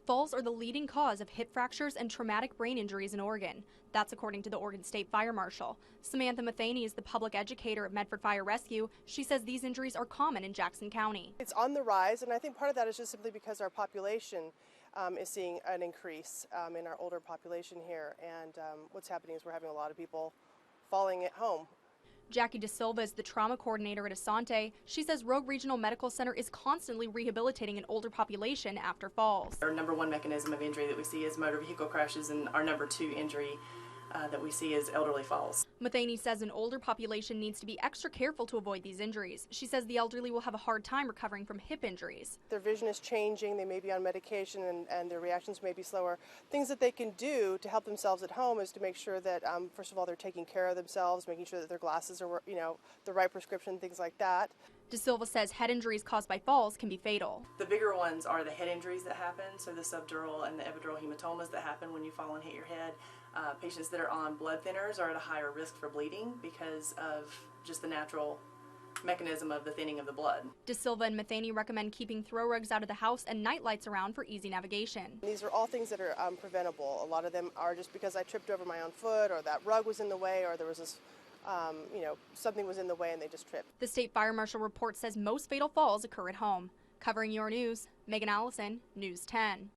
Falls are the leading cause of hip fractures and traumatic brain injuries in Oregon. That's according to the Oregon State Fire Marshal. Samantha Metheny is the public educator at Medford Fire-Rescue. She says these injuries are common in Jackson County. It's on the rise, and I think part of that is just simply because our population is seeing an increase in our older population here. And what's happening is we're having a lot of people falling at home. Jackie DeSilva is the trauma coordinator at Asante. She says Rogue Regional Medical Center is constantly rehabilitating an older population after falls. Our number one mechanism of injury that we see is motor vehicle crashes, and our number two injury that we see is elderly falls. Metheny says an older population needs to be extra careful to avoid these injuries. She says the elderly will have a hard time recovering from hip injuries. Their vision is changing, they may be on medication and their reactions may be slower. Things that they can do to help themselves at home is to make sure that, first of all, they're taking care of themselves, making sure that their glasses are, the right prescription, things like that. DeSilva says head injuries caused by falls can be fatal. The bigger ones are the head injuries that happen, so the subdural and the epidural hematomas that happen when you fall and hit your head. Patients that are on blood thinners are at a higher risk for bleeding because of just the natural mechanism of the thinning of the blood. DeSilva and Metheny recommend keeping throw rugs out of the house and night lights around for easy navigation. These are all things that are preventable. A lot of them are just because I tripped over my own foot, or that rug was in the way, or there was this something was in the way and they just tripped. The State Fire Marshal report says most fatal falls occur at home. Covering your news, Megan Allison, News 10.